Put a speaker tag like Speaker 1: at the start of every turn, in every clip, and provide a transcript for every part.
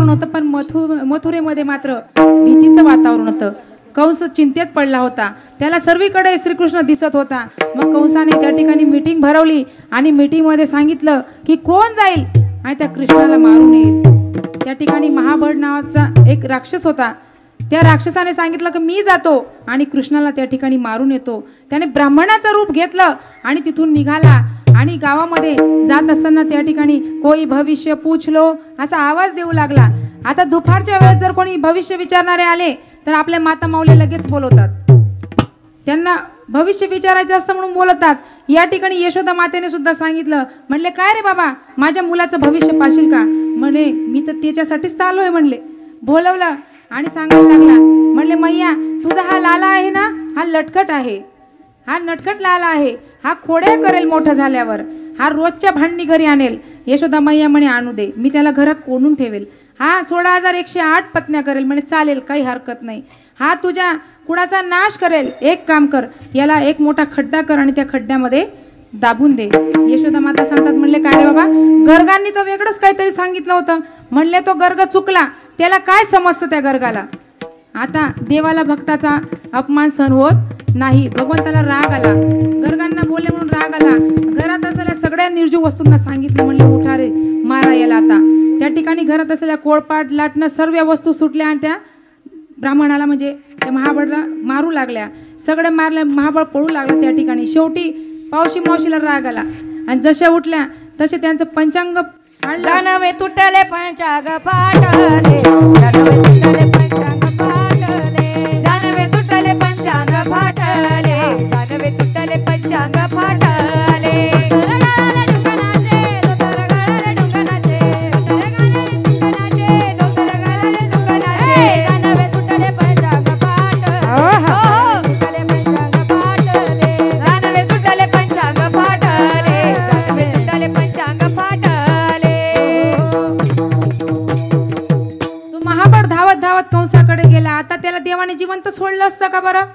Speaker 1: वातावरण होतं, पण मथुरेमध्ये मात्र भीतीचं वातावरण होतं. कंस चिंतेत पडला होता, त्याला सर्वीकडे श्रीकृष्ण दिसत होता. मग कंसाने त्या ठिकाणी मीटिंग भरवली आणि मीटिंगमध्ये सांगितलं की कोण जाईल आणि त्या कृष्णाला मारून येईल. त्या ठिकाणी महाबळ नावाचा एक राक्षस होता. त्या राक्षसाने सांगितलं की मी जातो आणि कृष्णाला त्या ठिकाणी मारून येतो. त्याने ब्राह्मणाचं रूप घेतलं आणि तिथून निघाला आणि गावामध्ये जात असताना त्या ठिकाणी कोई भविष्य पूछ लो असा आवाज देऊ लागला. आता दुपारच्या वेळेस जर कोणी भविष्य विचारणारे आले तर आपल्या माता माऊली लगेच बोलवतात, त्यांना भविष्य विचारायचं असतं म्हणून बोलवतात. या ठिकाणी यशोदा मातेने सुद्धा सांगितलं, म्हणले काय रे बाबा माझ्या मुलाचं भविष्य पाशील का? म्हणले मी तर त्याच्यासाठीच आलोय. म्हणले बोलवलं आणि सांगायला लागला, म्हणले मैया तुझा हा लाला आहे ना, हा लटकट आहे, हा नटखट लाला आहे, हा खोड्या करेल मोठं झाल्यावर, हा रोजच्या भांडणी घरी आणेल. यशोदा मैया म्हणे आणू दे, मी त्याला घरात कोंडून ठेवेल. हा 16,108 पत्न्या करेल. म्हणे चालेल काही हरकत नाही. हा तुझ्या कुणाचा नाश करेल. एक काम कर, याला एक मोठा खड्डा कर आणि त्या खड्ड्यामध्ये दाबून दे. यशोदा माता सांगतात, म्हणले काय रे बाबा, गर्गांनी तर वेगळंच काहीतरी सांगितलं होतं. म्हणले तो गर्ग चुकला, त्याला काय समजतं त्या गर्गाला. आता देवाला भक्ताचा अपमान सहन होत नाही. भगवंताला राग आला, गर्गांना बोलले म्हणून राग आला. घरात असलेल्या सगळ्या निर्जीव वस्तूंना सांगितलं, म्हणले उठा रे मारा याला. आता त्या ठिकाणी घरात असलेल्या कोळपाट लाटणं सर्व वस्तू सुटल्या आणि त्या ब्राह्मणाला म्हणजे त्या महाबळला मारू लागल्या. सगळे मारले, महाबळ पळू लागला त्या ठिकाणी. शेवटी पावशी मावशीला राग आला आणि जशा उठल्या तसे त्यांचं पंचांग
Speaker 2: जानवे तुटले पंचांग फाटले, जानवे तुटले पंचांग फाटले, जानवे तुटले पंचांग फाटले, जानवे तुटले पंचांग फाटले.
Speaker 1: कंसाकडे गेला. आता त्याला देवाने जिवंत सोडलं असतं का बरं?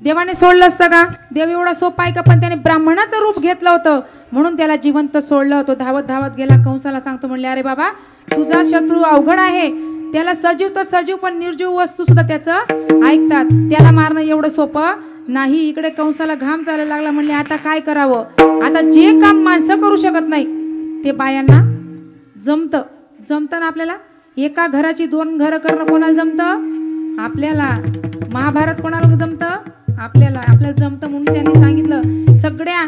Speaker 1: देवाने सोडलं असतं का? देव एवढा सोपा आहे का? पण त्याने ब्राह्मणाचं रूप घेतलं होतं म्हणून त्याला जिवंत सोडलं. तो धावत धावत गेला, कंसाला सांगतो, म्हणले अरे बाबा तुझा शत्रू अवघड आहे, त्याला सजीव तर सजीव पण निर्जीव वस्तू सुद्धा त्याचं ऐकतात, त्याला मारणं एवढं सोपं नाही. इकडे कंसाला घाम चालायला लागला. म्हणले आता काय करावं? आता जे काम माणसं करू शकत नाही ते बायांना जमतं ना. आपल्याला एका घराची 2 घरं करणं कोणाला जमतं? आपल्याला. महाभारत कोणाला जमतं? आपल्याला जमतं. म्हणून त्यांनी सांगितलं सगळ्या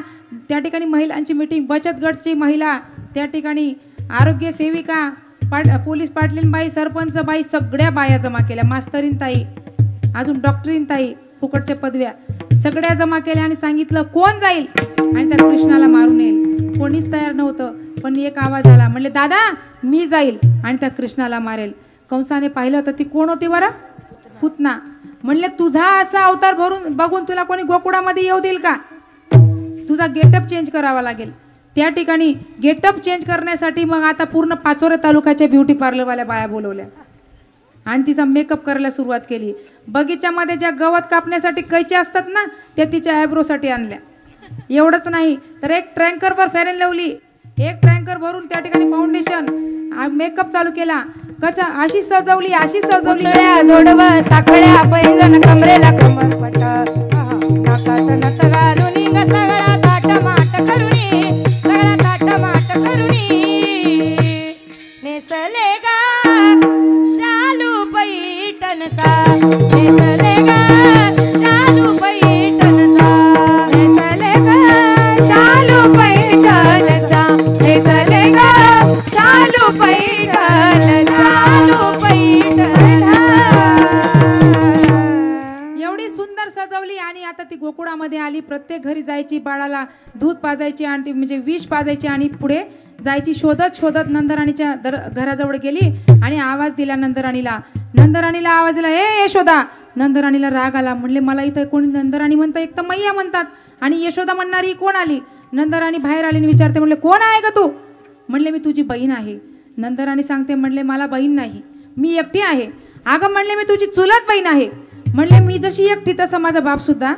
Speaker 1: त्या ठिकाणी महिलांची मीटिंग, बचत गटची महिला, त्या ठिकाणी आरोग्य सेविका, पोलीस पाटलीन बाई, सरपंच बाई, सगळ्या बाया जमा केल्या. मास्तरीन ताई, अजून डॉक्टरीन ताई, फुकटच्या पदव्या सगळ्या जमा केल्या आणि सांगितलं कोण जाईल आणि त्या कृष्णाला मारून येईल. कोणीच तयार नव्हतं. पण एक आवाज आला, म्हणले दादा मी जाईल आणि त्या कृष्णाला मारेल. कंसाने पाहिलं होतं ती कोण होती बरं? पुतना. म्हणले तुझा असा अवतार बघून तुला कोणी गोकुळामध्ये येऊ देईल का? तुझा गेटअप चेंज करावा लागेल. त्या ठिकाणी गेटअप चेंज करण्यासाठी मग आता पूर्ण पाचोरा तालुक्याच्या ब्युटी पार्लरवाल्या बाया बोलवल्या आणि तिचा मेकअप करायला सुरुवात केली. बगीच्यामध्ये ज्या गवत कापण्यासाठी कैच्या असतात ना, त्या तिच्या आयब्रोसाठी आणल्या. एवढंच नाही तर एक ट्रँकरवर फेअर अँड लवली, एक टँकर भरून त्या ठिकाणी फाउंडेशन मेकअप चालू केला. कसं अशी सजवली
Speaker 2: जोडव साखळ्या पैंजण कमरेला कमरपट, नाकात नथ घालून सगळा ताटमाट करुणी, सगळा ताटमाट करुणी, नेसले गा शालू पैठणचा, नेसले गा शालू पैठणचा, नेसले गा शालू पैठणचा, नेसले गा शालू पैठण, शालू पैठण.
Speaker 1: एवढी सुंदर सजवली आणि आता ती गोकुळामध्ये आली. प्रत्येक घरी जायची, बाळाला दूध पाजायची आणि ती म्हणजे विष पाजायची आणि पुढे जायची. शोधत नंदराणीच्या घराजवळ गेली आणि आवाज दिला नंदराणीला. नंदराणीला आवाज दिला, ए यशोदा. नंदराणीला राग आला. म्हणले मला इथं कोणी नंदराणी म्हणतं, एक तर मैया म्हणतात आणि यशोदा म्हणणारी कोण आली? नंदराणी बाहेर आली आणि विचारते, म्हणले कोण आहे का तू? म्हणले मी तुझी बहीण आहे. नंदराणी सांगते, म्हणले मला बहीण नाही, मी एकटी आहे. अगं म्हणले मी तुझी चुलत बहीण आहे. म्हणले मी जशी एकटी तसा माझा बाप सुद्धा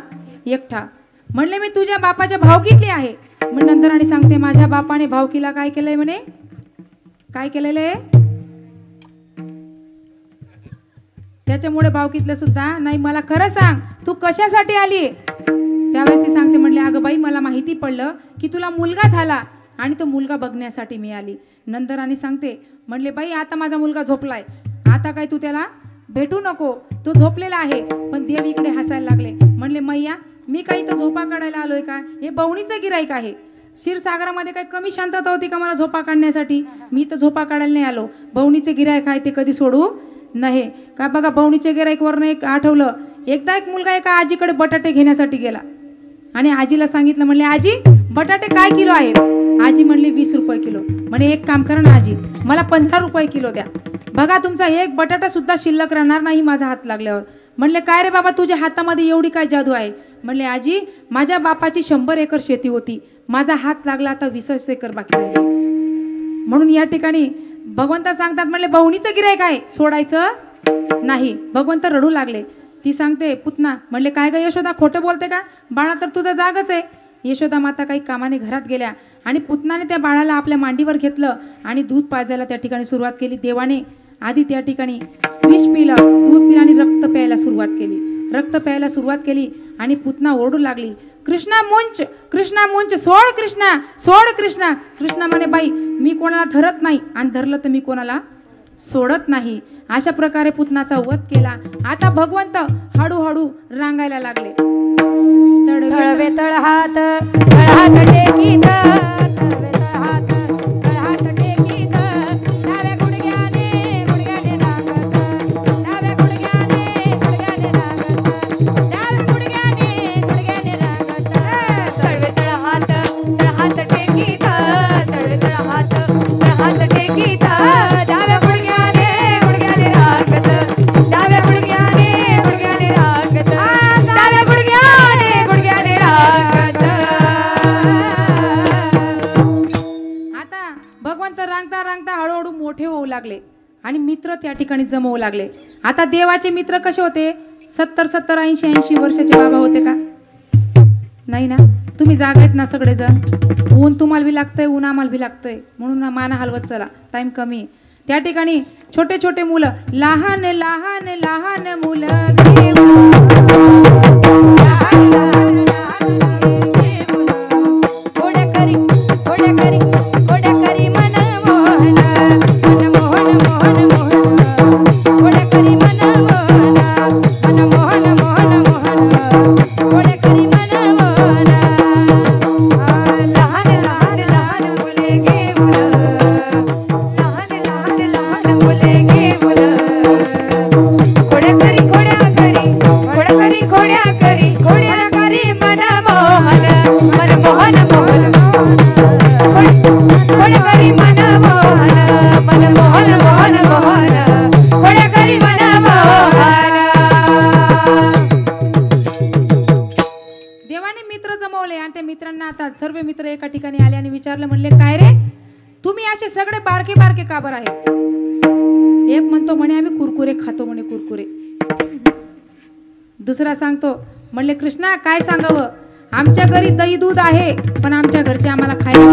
Speaker 1: एकटा. म्हणले मी तुझ्या बापाच्या भावकीतली आहे. मग नंदराणी सांगते, माझ्या बापाने भावकीला काय केलंय म्हणे? काय केलेलं आहे? त्याच्यामुळे भावकीतलं सुद्धा नाही, मला खरं सांग तू कशासाठी आली. त्यावेळेस ती सांगते म्हणले अगं बाई मला माहिती पडलं की तुला मुलगा झाला आणि तो मुलगा बघण्यासाठी मी आली. नंदराणी सांगते म्हणले बाई आता माझा मुलगा झोपलाय, आता काय तू त्याला भेटू नको, तो झोपलेला आहे. पण देव इकडे हसायला लागले. म्हणले मैया मी काही तर झोपा काढायला आलोय का, हे बवणीचं गिराईक आहे. क्षीरसागरामध्ये काही कमी शांतता होती का मला झोपा काढण्यासाठी, मी तर झोपा काढायला नाही आलो. बवणीचे गिराईक आहे ते कधी सोडू नाही का. बघा बवणीचे गिराईकवरनं एक आठवलं, एकदा एक मुलगा एका आजीकडे बटाटे घेण्यासाठी गेला आणि आजीला सांगितलं म्हणले आजी बटाटे काय किलो आहेत. आजी म्हणली 20 रुपये किलो. म्हणे एक काम करा ना आजी मला 15 रुपये किलो द्या, बघा तुमचा एक बटाटा सुद्धा शिल्लक राहणार नाही माझा हात लागल्यावर. म्हणले काय रे बाबा तुझ्या हातामध्ये एवढी काय जादू आहे. म्हणले आजी माझ्या बापाची 100 एकर शेती होती, माझा हात लागला आता 20 एकर बाकी राहिली. म्हणून या ठिकाणी भगवंत सांगतात म्हणले बवणीचं गिराईक आहे सोडायचं नाही. भगवंत रडू लागले. ती सांगते पुतना म्हणले काय ग यशोदा खोटं बोलते का, बाळा तर तुझं जागच आहे. यशोदा माता काही कामाने घरात गेल्या आणि पुतनाने त्या बाळाला आपल्या मांडीवर घेतलं आणि दूध पाजायला त्या ठिकाणी सुरुवात केली. देवाने आधी त्या ठिकाणी विष पिलं, दूध पिलं आणि रक्त प्यायला सुरुवात केली. रक्त प्यायला सुरुवात केली आणि पुतना ओरडू लागली कृष्णा मुंच सोड कृष्णा सोड कृष्णा. कृष्णा म्हणे बाई मी कोणाला धरत नाही आणि धरलं तर मी कोणाला सोडत नाही. अशा प्रकारे पुतनाचा वध केला. आता भगवंत हळूहळू रांगायला लागले.
Speaker 2: तळवे तळहात तळहात टेकीत, तळवे तळहात तळहात टेकीत, डाव्या गुडघ्याने गुडघ्याने लागत, डाव्या गुडघ्याने गुडघ्याने लागत, डाव्या गुडघ्याने गुडघ्याने लागत. तळवे तळहात तळहात टेकीत, तळवे तळहात तळहात टेकीत, डाव्या गुडघ्याने गुडघ्याने लागत, डाव्या गुडघ्याने गुडघ्याने लागत, डाव्या गुडघ्याने गुडघ्याने लागत.
Speaker 1: आता भगवंत रांगता रांगता हळूहळू मोठे होऊ लागले आणि मित्र त्या ठिकाणी जमवू लागले. आता देवाचे मित्र कसे होते, 70 80 वर्षाचे बाबा होते का, नाही ना. तुम्ही जागा आहेत ना सगळेजण, ऊन तुम्हाला बी लागतंय ऊन आम्हाला बी लागतंय म्हणून माना हलवत चला, टाइम कमी आहे. त्या ठिकाणी छोटे छोटे मुलं लहान लहान लहान मुलं सर्व मित्र एका ठिकाणी आले आणि विचारलं म्हणले काय रे तुम्ही असे सगळे बारके बारके का बरं आहेत. एक म्हणतो म्हणे आम्ही कुरकुरे खातो म्हणे कुरकुरे. दुसरा सांगतो म्हणले कृष्णा काय सांगावं, आमच्या घरी दही दूध आहे पण आमच्या घरचे आम्हाला खायला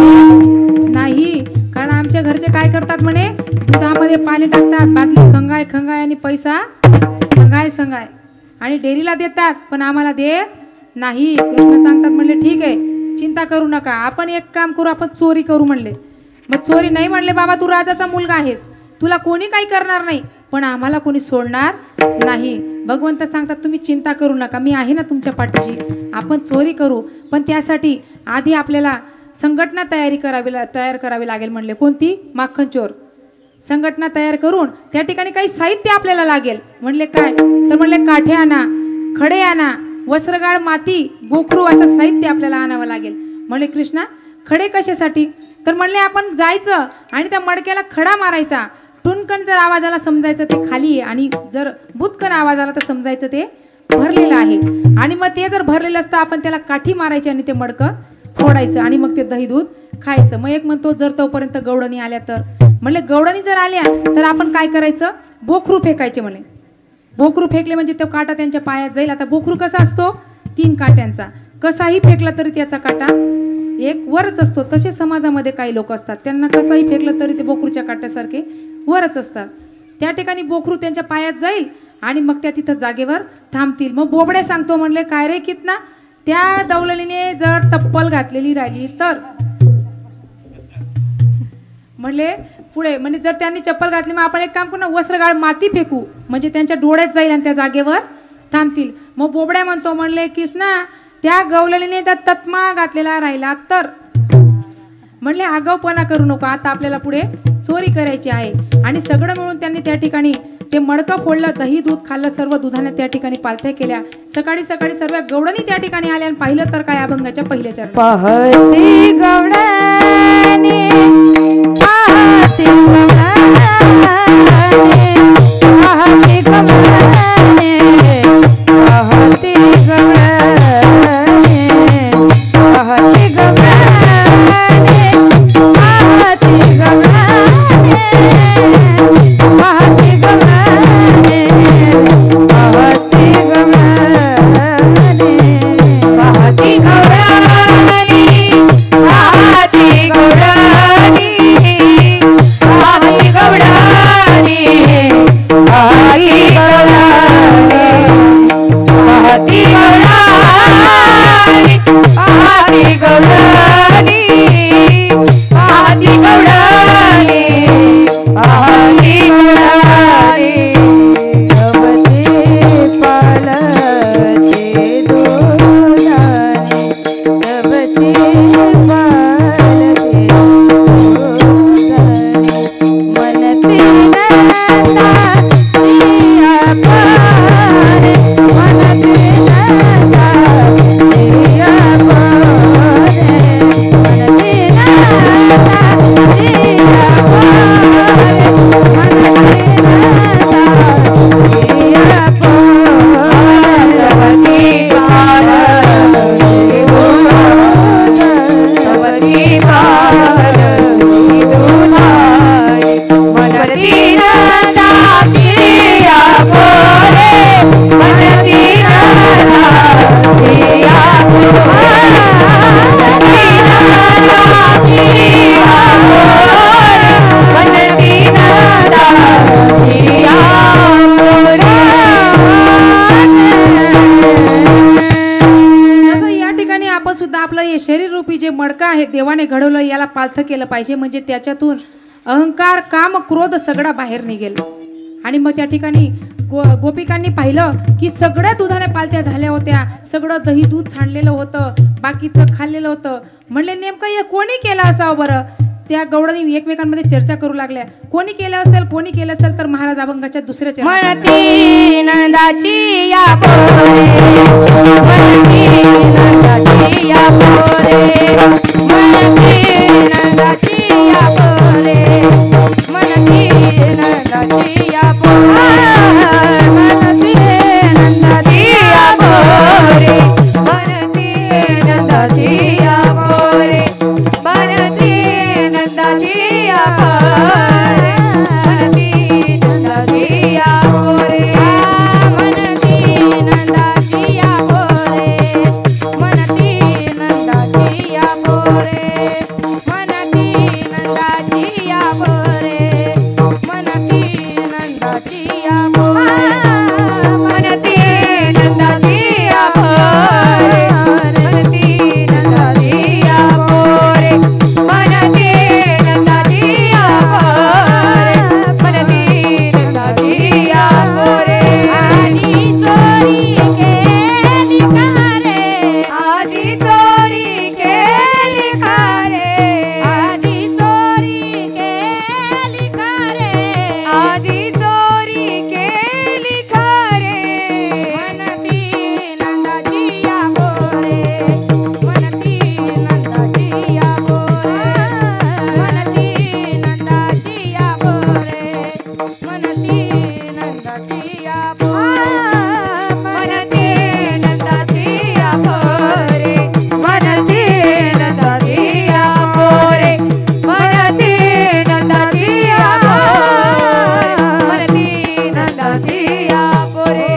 Speaker 1: नाही, कारण आमच्या घरचे काय करतात म्हणे दुधामध्ये पाणी टाकतात, बादली खंगाय खंगाय आणि पैसा संगाय संगाय आणि डेअरीला देतात पण आम्हाला देत नाही. कृष्ण सांगतात म्हणले ठीक आहे चिंता करू नका, आपण एक काम करू, आपण चोरी करू म्हणले. मग चोरी नाही म्हणले बाबा तू राजाचा मुलगा आहेस, तुला कोणी काही करणार नाही पण आम्हाला कोणी सोडणार नाही. भगवंत सांगतात तुम्ही चिंता करू नका, मी आहे ना तुमच्या पाठीशी, आपण चोरी करू पण त्यासाठी आधी आपल्याला संघटना तयार करावी लागेल म्हणले. कोणती, माखन चोर संघटना तयार करून त्या ठिकाणी काही साहित्य आपल्याला लागेल. म्हणले काय, तर म्हणले काठे आणा, खडे आणा, वस्त्रगाळ, माती, गोखरू असं साहित्य आपल्याला आणावं लागेल. म्हणले कृष्णा खडे कशासाठी, तर म्हणले आपण जायचं आणि त्या मडक्याला खडा मारायचा, टुनकन जर आवाज आला समजायचं ते खाली आहे आणि जर बुतकन आवाज आला तर समजायचं ते भरलेलं आहे. आणि मग ते जर भरलेलं असतं आपण त्याला काठी मारायची आणि ते मडकं फोडायचं आणि मग ते दही दूध खायचं. मग एक म्हणतो जर तोपर्यंत गवडणी आल्या तर, म्हणले गवडणी जर आल्या तर आपण काय करायचं, बोखरू फेकायचे म्हणे. बोखरू फेकले म्हणजे तो काटा त्यांच्या पायात जाईल. आता बोखरू कसा असतो 3 काट्यांचा, कसाही फेकला तरी त्याचा काटा एक वरच असतो. तसे समाजामध्ये काही लोक असतात त्यांना कसाही फेकलं तरी ते बोखरूच्या काट्यासारखे वरच असतात. त्या ठिकाणी बोखरू त्यांच्या पायात जाईल आणि मग त्या तिथं जागेवर थांबतील. मग बोबड्या सांगतो म्हणले काय रे कितना, त्या दौललीने जर तप्पल घातलेली राहिली तर म्हणले पुढे म्हणजे जर त्यांनी चप्पल घातली मग आपण एक काम करू ना, वस्त्रगाळ माती फेकू म्हणजे त्यांच्या डोळ्यात जाईल आणि त्या जागेवर थांबतील. मग बोबड्या म्हणतो म्हणले किसना, त्या गवललीने त्या तत्मा घातलेला राहिला तर म्हणले आगाऊपणा करू नको, आता आपल्याला पुढे चोरी करायची आहे. आणि सगळं मिळून त्यांनी त्या ठिकाणी ते मडकं फोडलं, दही दूध खाल्लं, सर्व दुधाने त्या ठिकाणी पालथ्या केल्या. सकाळी सकाळी सर्व गवळणी त्या ठिकाणी आल्या आणि पाहिलं तर काय अभंगाच्या पहिल्या चरणात
Speaker 2: पाहती गवळणी पाहती पाहती गवळणी पाहती गवळणी पाहती गवळणी पाहती गवळणी पाहती गवळणी पाहती गवळणी पाहती गवळणी पाहती गवळणी पाहती गवळणी पाहती गवळणी पाहती गवळणी पाहती गवळणी पाहती गवळणी पाहती गवळणी अवते पालते दोधाने अवते पालते दोधाने मनते नंदा दिया पारे मनते नंदा दिया पारे मनते नंदा दिया पारे मनते नंदा दिया पारे सवती पालती दोधाने मनते नंदा दिया पारे मनते नंदा दिया पारे मनते नंदा दिया
Speaker 1: तसं या ठिकाणी आपण सुद्धा आपलं हे शरीर रूपी जे मडकं आहे देवाने घडवलं याला पालथं केलं पाहिजे, म्हणजे त्याच्यातून अहंकार काम क्रोध सगळा बाहेर निघेल. आणि मग त्या ठिकाणी गोपिकांनी पाहिलं की सगळ्या दुधाने पालत्या झाल्या होत्या, सगळं दही दूध सांडलेलं होतं, बाकीचं खाल्लेलं होतं. म्हणले नेमकं हे कोणी केलं असावं बरं. त्या गवळणी एकमेकांमध्ये चर्चा करू लागल्या, कोणी केलं असेल कोणी केलं असेल. तर महाराज अभंगाच्या दुसऱ्या चरणात
Speaker 2: मनती नंदाची या पोरे मनती नंदाची या पोरे मनती नंदाची या पोरे मनती नंदाची या पोरे मनती नंदाची या पोरे मनती नंदाची या पोरे मनती नंदाची या पोरे मनती नंदाची या पोरे मनती नंदाची या पोरे मनती नंदाची या पोरे मनती नंदाची या पोरे मनती नंदाची या पोरे मनती नंदाची या पोरे मनती नंदाची या पोरे मनती नंदाची या पोरे मनती नंदाची या पोरे आधी चोरी केली का रे आधी चोरी केली का रे आधी चोरी केली का रे आधी चोरी केली का रे मनती नंदाची या पोरे मनती नंदाची या पोरे मनती नंदाची या पोरे मनती नंदाची या पोरे मनती नंदाची या पोरे मनती नंदाची या पोरे मनती नंदाची या पोरे मनती नंदाची या पोरे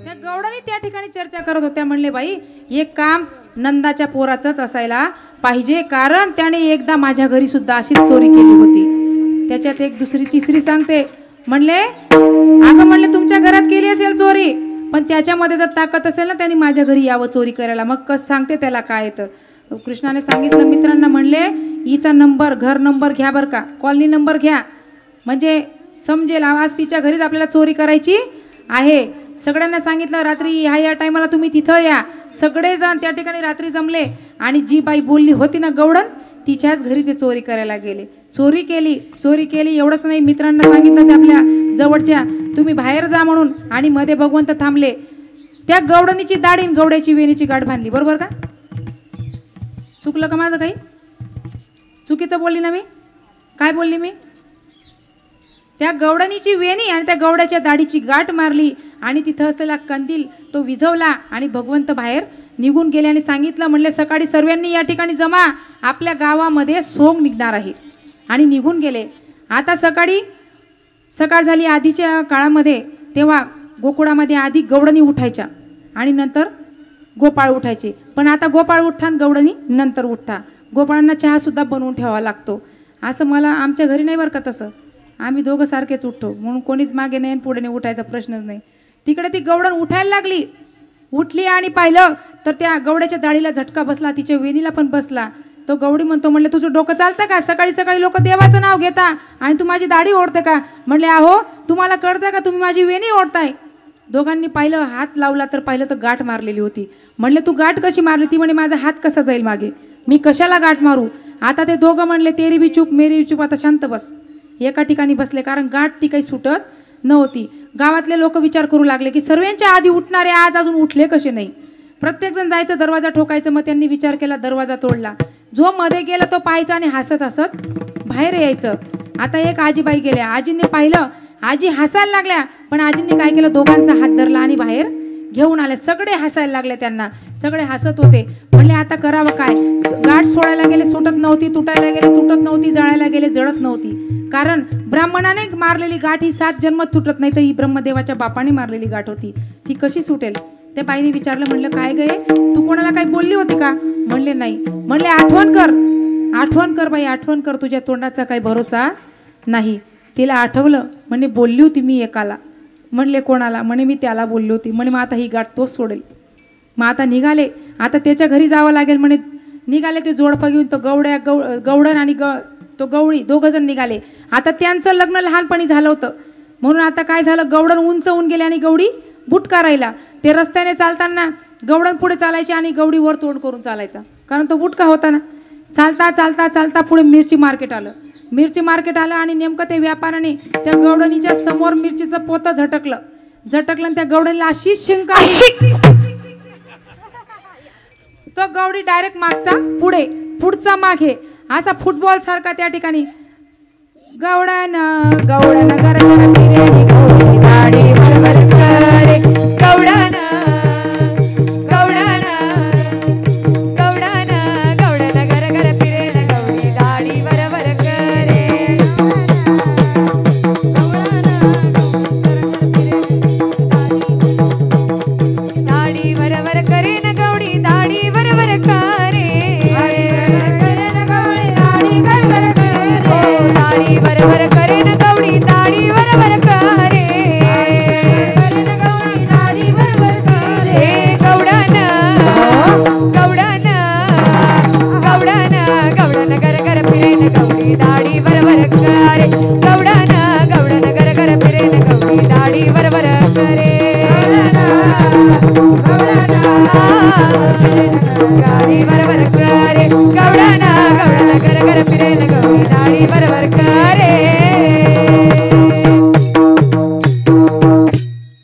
Speaker 1: त्या गवळणी त्या ठिकाणी चर्चा करत होत्या. म्हणले बाई हे काम नंदाच्या पोराचंच असायला पाहिजे, कारण त्याने एकदा माझ्या घरी सुद्धा अशीच चोरी केली होती. त्याच्यात एक दुसरी तिसरी सांगते, म्हणले अगं म्हणले तुमच्या घरात केली असेल चोरी, पण त्याच्यामध्ये जर ताकद असेल ना त्यांनी माझ्या घरी यावं चोरी करायला. मग कसं सांगते त्याला काय. तर कृष्णाने सांगितलं मित्रांना, म्हणले हिचा नंबर, घर नंबर घ्या बरं का, कॉलनी नंबर घ्या, म्हणजे समजेल आज तिच्या घरीच आपल्याला चोरी करायची आहे. सगळ्यांना सांगितलं रात्री ह्या टायमाला तुम्ही तिथं या. सगळेजण त्या ठिकाणी रात्री जमले आणि जी बाई बोलली होती ना गवडण, तिच्याच घरी ते चोरी करायला गेले. चोरी केली. एवढंच नाही, मित्रांना सांगितलं ते आपल्या जवळच्या, तुम्ही बाहेर जा म्हणून. आणि मध्ये भगवंत थांबले. त्या गवडणीची दाढी गवड्याची वेणीची गाठ बांधली. बरोबर का? चुकलं का माझं काही? चुकीचं बोलली ना मी? काय बोलली मी? त्या गवडणीची वेणी आणि त्या गवड्याच्या दाढीची गाठ मारली आणि तिथं असलेला कंदील तो विझवला आणि भगवंत बाहेर निघून गेले. आणि सांगितलं, म्हणले सकाळी सर्वांनी या ठिकाणी जमा, आपल्या गावामध्ये सोंग निघणार आहे. आणि निघून गेले. आता सकाळ झाली. आधीच्या काळामध्ये तेव्हा गोकुळामध्ये आधी गवडणी उठायच्या आणि नंतर गोपाळ उठायचे. पण आता गोपाळ उठता आणि गवडणी नंतर उठता. गोपाळांना चहासुद्धा बनवून ठेवावा लागतो. असं मला आमच्या घरी नाही बरं का तसं, आम्ही दोघं सारखेच उठतो, म्हणून कोणीच मागे नाही आणि पुढे नाही उठायचा प्रश्नच नाही. तिकडे ती गवडण उठायला लागली. उठली आणि पाहिलं तर त्या गवड्याच्या दाढीला झटका बसला, तिच्या वेणीला पण बसला. तो गवडी म्हणतो, म्हणले तुझं डोकं चालतं का? सकाळी सकाळी लोक देवाचं नाव घेता आणि तू माझी दाढी ओढते का? म्हणले अहो तुम्हाला कळतं का, तुम्ही माझी वेणी ओढताय. दोघांनी पाहिलं, हात लावला तर पाहिलं तर गाठ मारलेली होती. म्हणले तू गाठ कशी मारली? ती म्हणे माझा हात कसा जाईल मागे, मी कशाला गाठ मारू? आता ते दोघं म्हणले तेरी बी चूप मेरी बी चूप, आता शांत बस. एका ठिकाणी बसले, कारण गाठ ती काही सुटत नव्हती. गावातले लोक विचार करू लागले की सर्वांच्या आधी उठणारे आज अजून उठले कसे नाही. प्रत्येकजण जायचं, दरवाजा ठोकायचं. मग त्यांनी विचार केला, दरवाजा तोडला. जो मध्ये गेला तो पाहायचा आणि हसत हसत बाहेर यायचं. आता एक आजीबाई गेल्या. आजींनी पाहिलं, आजी हसायला लागल्या, पण आजींनी काय केलं, दोघांचा हात धरला आणि बाहेर घेऊन आले. सगळे हसायला लागले त्यांना, सगळे हसत होते. म्हणले आता करावं काय? गाठ सोडायला गेले, सुटत नव्हती, तुटायला गेले, तुटत नव्हती, जळायला गेले, जळत नव्हती. कारण ब्राह्मणाने मारलेली गाठ ही 7 जन्मात तुटत नाही, तर ही ब्रह्मदेवाच्या बापाने मारलेली गाठ होती, ती कशी सुटेल? त्या बाईने विचारलं, म्हणलं काय गये, तू कोणाला काही बोलली होती का? म्हणले नाही. म्हणले आठवण कर बाई, आठवण कर, तुझ्या तोंडाचा काही भरोसा नाही. तिला आठवलं, म्हणे बोलली होती मी एकाला. म्हणले कोणाला? म्हणे मी त्याला बोलली होती. म्हणे मग आता ही गाठ तोच सोडेल. मग आता निघाले, आता त्याच्या घरी जावं लागेल. म्हणे निघाले ते जोडपा घेऊन, तो गवडण आणि तो गवळी दोघंजण निघाले. आता त्यांचं लग्न लहानपणी झालं होतं, म्हणून आता काय झालं, गवडण उंच होऊन गेले आणि गवडी बुटका राहिला. ते रस्त्याने चालताना गवडण पुढे चालायचे आणि गवडी वर तोंड करून चालायचा, कारण तो बुटका होता ना. चालता चालता चालता पुढे मिरची मार्केट आलं आणि नेमकं ते व्यापाराने त्या गवडणीच्या समोर मिरचीचं पोतं झटकलं आणि त्या गवडणीला अशी शिंक आली, तो गवडी डायरेक्ट मागचा पुढे, पुढचा मागे, असा फुटबॉल सारखा त्या ठिकाणी. गवडण गर गर फिरे गवडी दाढी बरोबर करे, गवडण गर गर फिरे गवडी दाढी बरोबर करे, दाढी बरोबर करे न गवडी दाढी बरोबर करे, दाढी बरोबर करे न गवडी दाढी बरोबर करे, गवडण गर गर फिरे न गवडी दाढी बरोबर करे, गवडण गर गर फिरे न गवडी दाढी बरोबर करे, दाढी बरोबर करे, गवडण गर गर फिरे न गवडी दाढी बरोबर करे.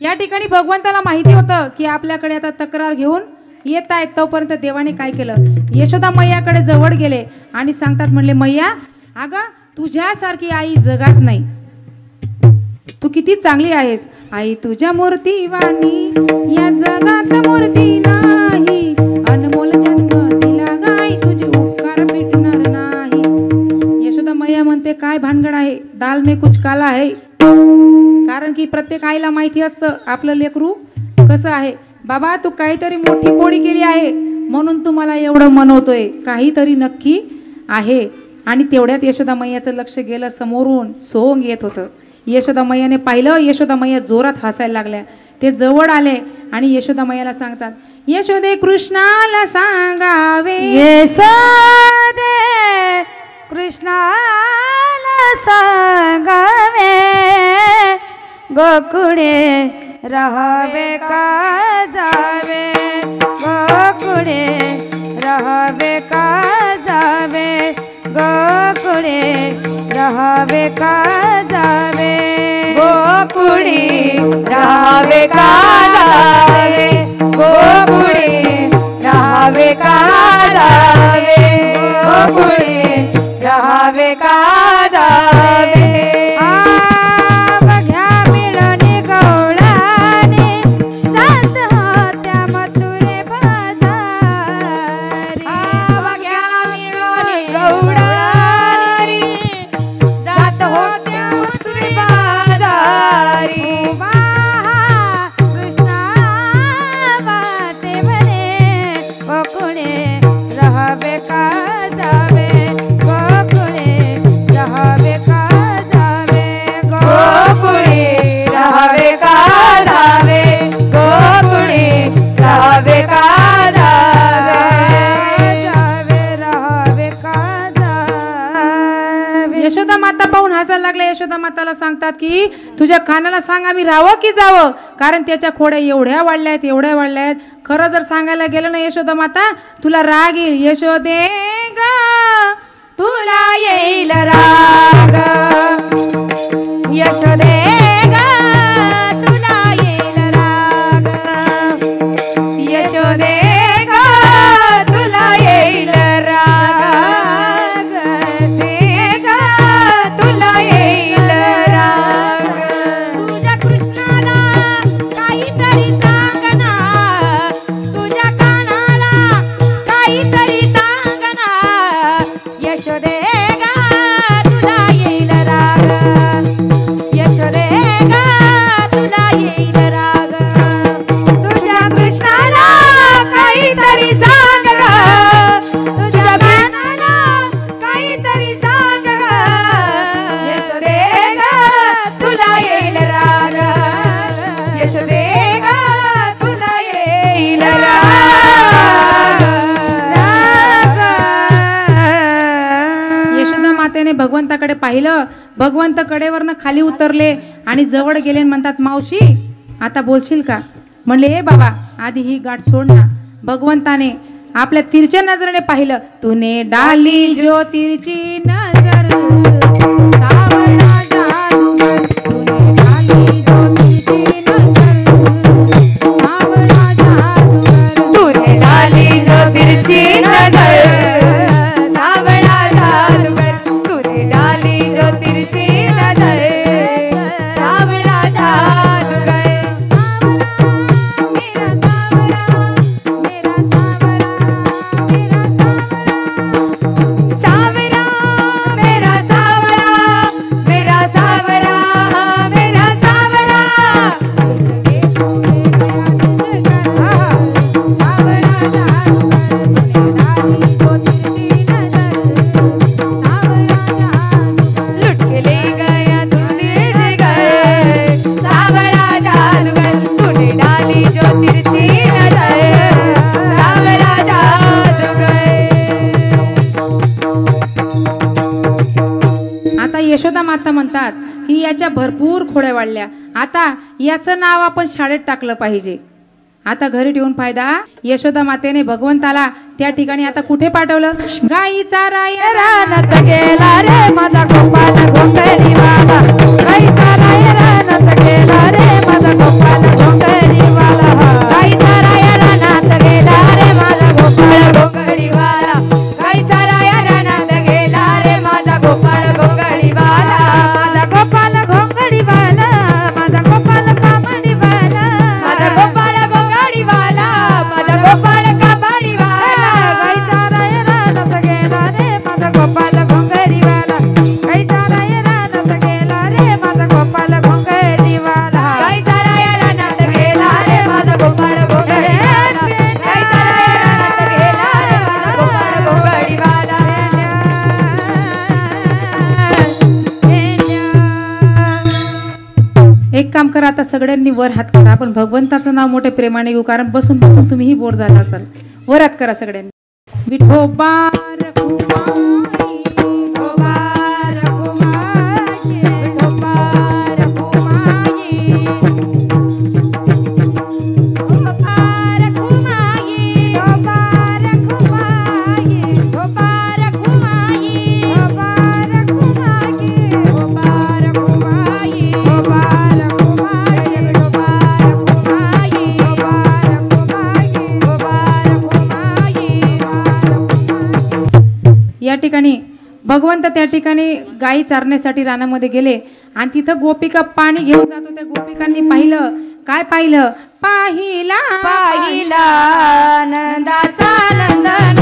Speaker 1: या ठिकाणी भगवंताला माहिती होतं की आपल्याकडे आता तक्रार घेऊन येत आहेत. तोपर्यंत देवाने काय केलं, यशोदा मैयाकडे जवळ गेले आणि सांगतात, म्हणले मैया अगं तुझ्यासारखी आई जगात नाही, तू किती चांगली आहेस आई, तुझ्या मूर्ती वाणी या जगात मूर्ती नाही, अनमोल जन्म दिला गाई, तुझे उपकार भेटणार नाही. यशोदा मैया म्हणते काय भानगड आहे, दाल में कुछ काला है. कारण की प्रत्येक आईला माहिती असतं आपलं लेकरू कसं आहे. बाबा तू काहीतरी मोठी कोडी केली आहे म्हणून तू मला एवढं मनवतोय, काहीतरी नक्की आहे. आणि तेवढ्यात यशोदा मैयाचं लक्ष गेलं समोरून सोंग येत होतं. यशोदा मैयाने पाहिलं, यशोदा मैया जोरात हसायला लागल्या. ते जवळ आले आणि यशोदा मैयाला सांगतात, यशोदे कृष्णाला सांगावे,
Speaker 2: यशोदे कृष्णाला सांगावे, गोकुळे राहावे का जावे, गोकुळे राहावे का जावे, गोकुळे राहावे का जावे, गोकुळे राहावे का जावे, गोकुळे राहावे का जावे, गोकुळे राहावे का जावे. बघ्या मिळणी गवळाने जात होत्या मथुरे बाजारी, बघ्या मिळणी गवळाने जात होत्या मथुरे बाजारी, कृष्णा वाटे म्हणे गोकुळे राहावे का जावे, गोकुळे राहावे का जावे, गोकुळे राहावे का जावे, गोकुळे राहावे का जावे, राहावे का जावे.
Speaker 1: यशोदा माता पाहून हसायला लागल्या. यशोदा माताला सांगतात की तुझ्या कानाला सांग आम्ही राहावं की जावं, कारण त्याच्या खोड्या एवढ्या वाढल्या आहेत, एवढ्या वाढल्या आहेत. खरं जर सांगायला गेलं ना यशोदा माता, तुला राग येईल. यशोदे ग
Speaker 2: तुला येईल राग, यशोदे ग तुला येईल राग, यशोदे ग तुला येईल राग, ते ग तुला येईल राग. तुझ्या कृष्णाला काहीतरी सांग ना, तुझ्या कानाला काहीतरी सांग ना, यशोदे ग तुला येईल राग, यशोदे ग तुला येईल राग. तुझ्या कृष्णाला काहीतरी सांग ग, तुझ्या कानाला काहीतरी सांग ग, यशोदे ग तुला येईल राग, यशोदे ग तुला येईल राग.
Speaker 1: यशोदा मातेने भगवंताकडे पाहिलं. भगवंत कडेवरनं खाली उतरले आणि जवळ गेले आणि म्हणतात, मावशी आता बोलशील का? म्हणले, ए बाबा आधी ही गाठ सोड ना. भगवंताने आपल्या तिरच्या नजरेने पाहिलं. तूने डाली जो तिरची नजर सावळा जादूगर, तूने डाली जो तिरची नजर सावळा जादूगर,
Speaker 2: तूने डाली जो तिरछी नजर सावळा जादूगर, तूने डाली जो तिरछी नजर सावळा जादूगर.
Speaker 1: मेरा सावरा मेरा सावरा मेरा सावरा,
Speaker 2: सावरा मेरा सावरा, मेरा सावरा, मेरा सावरा. लुट के ले गया तूने जिगर, सावरा जादूगर, तूने डाली जो तिरछी नजर, सावरा जादूगर.
Speaker 1: आता यशोदा माता म्हणतात की याच्या भरपूर खोड्या वाढल्या, आता याचं नाव आपण शाळेत टाकलं पाहिजे. आता घरी ठेवून फायदा. यशोदा मातेने भगवंताला त्या ठिकाणी आता कुठे पाठवलं? गाईचा राया
Speaker 2: रानात गेला रे माझा गोपाल घोंगडीवाला, गाईचा राया रानात गेला रे माझा गोपाल घोंगडीवाला, गाईचा राया रानात गेला रे माझा गोपाल घोंगडीवाला, गाईचा राया रानात गेला रे माझा गोपाल घोंगडीवाला, माझा गोपाल घोंगडीवाला, माझा गोपाल कामडीवाला, माझा गोपाल घोंगडीवाला, माझा गोपाल कामडीवाला, गाईचा राया रानात गेला रे माझा गोपाल घोंगडीवाला, गाईचा राया रानात गेला रे
Speaker 1: काम करा, आता सगळ्यांनी वर हात करा. आपण भगवंताचं नाव मोठे प्रेमाने घेऊ, कारण बसून बसून तुम्हीही बोर झाला असाल. वर हात करा सगळ्यांनी. विठोबा रखुमाई,
Speaker 2: विठोबा रखुमाई, विठोबा रखुमाई, विठोबा रखुमाई, विठोबा रखुमाई, विठोबा रखुमाई, विठोबा रखुमाई, विठोबा रखुमाई, विठोबा रखुमाई, विठोबा रखुमाई, विठोबा रखुमाई,
Speaker 1: या ठिकाणी भगवंत त्या ठिकाणी गायी चारण्यासाठी रानामध्ये गेले आणि तिथं गोपिका पाणी घेऊन जातो. त्या गोपिकांनी पाहिलं. काय पाहिलं? पाहिला
Speaker 2: पाहिला नंदाचा नंदन,